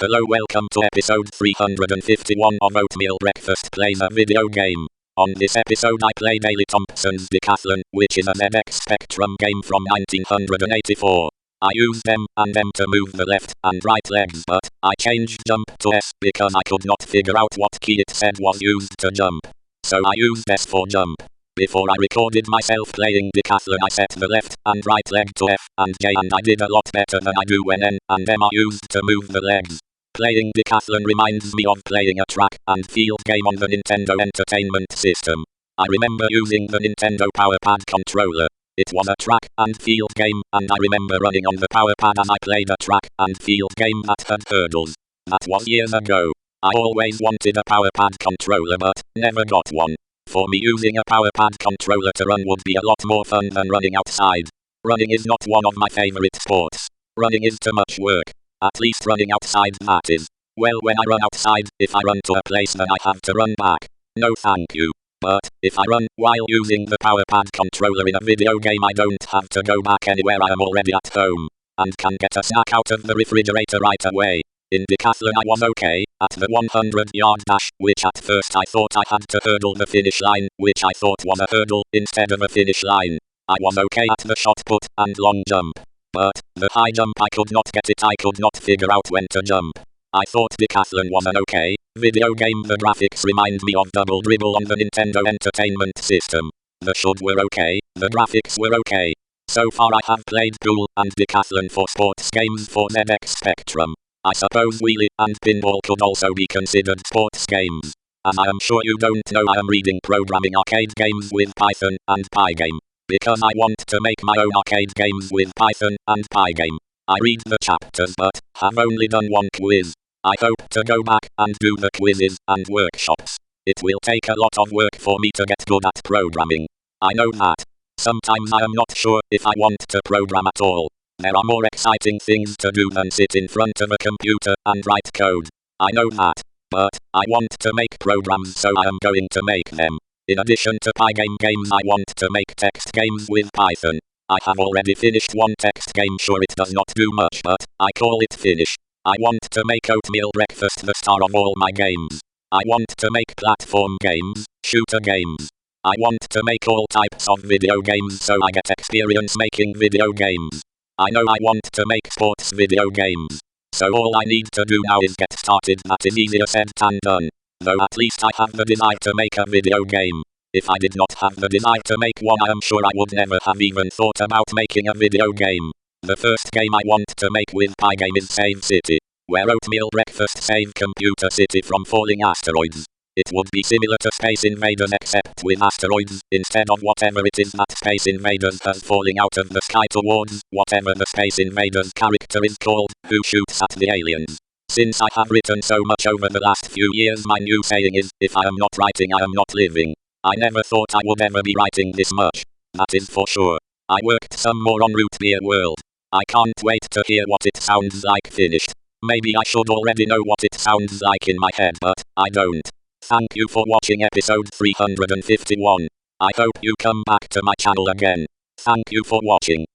Hello, welcome to episode 351 of Oatmeal Breakfast Plays A video game. On this episode I play Daily Thompsons Decathlon, which is a ZX Spectrum game from 1984. I use them and them to move the left and right legs, but I changed jump to S because I could not figure out what key it said was used to jump. So I used S for jump. Before I recorded myself playing Decathlon, I set the left and right leg to F and J, and I did a lot better than I do when N and M are used to move the legs. Playing Decathlon reminds me of playing a track and field game on the Nintendo Entertainment System. I remember using the Nintendo Power Pad controller. It was a track and field game, and I remember running on the Power Pad as I played a track and field game that had hurdles. That was years ago. I always wanted a Power Pad controller but never got one. For me, using a Power Pad controller to run would be a lot more fun than running outside. Running is not one of my favorite sports. Running is too much work. At least running outside, that is. Well, when I run outside, if I run to a place then I have to run back. No thank you. But if I run while using the Power Pad controller in a video game, I don't have to go back anywhere. I am already at home and can get a snack out of the refrigerator right away. In Decathlon I was okay at the 100-yard dash, which at first I thought I had to hurdle the finish line, which I thought was a hurdle instead of a finish line. I was okay at the shot put and long jump. But the high jump, I could not get it. I could not figure out when to jump. I thought Decathlon was an okay video game. The graphics remind me of Double Dribble on the Nintendo Entertainment System. The shots were okay, the graphics were okay. So far I have played Pool and Decathlon for sports games for ZX Spectrum. I suppose Wheelie and Pinball could also be considered sports games. As I am sure you don't know, I am reading programming arcade games with Python and Pygame. Because I want to make my own arcade games with Python and Pygame. I read the chapters but have only done one quiz. I hope to go back and do the quizzes and workshops. It will take a lot of work for me to get good at programming. I know that. Sometimes I am not sure if I want to program at all. There are more exciting things to do than sit in front of a computer and write code. I know that. But I want to make programs, so I am going to make them. In addition to Pygame games, I want to make text games with Python. I have already finished one text game. Sure, it does not do much, but I call it finish. I want to make Oatmeal Breakfast the star of all my games. I want to make platform games, shooter games. I want to make all types of video games so I get experience making video games. I know I want to make sports video games. So all I need to do now is get started. That is easier said than done. Though at least I have the desire to make a video game. If I did not have the desire to make one, I am sure I would never have even thought about making a video game. The first game I want to make with Pygame is Save City, where Oatmeal Breakfast save Computer City from falling asteroids. It would be similar to Space Invaders except with asteroids instead of whatever it is that Space Invaders has falling out of the sky towards whatever the Space Invaders character is called, who shoots at the aliens. Since I have written so much over the last few years, my new saying is, if I am not writing, I am not living. I never thought I would ever be writing this much. That is for sure. I worked some more on Root Beer World. I can't wait to hear what it sounds like finished. Maybe I should already know what it sounds like in my head, but I don't. Thank you for watching episode 351. I hope you come back to my channel again. Thank you for watching.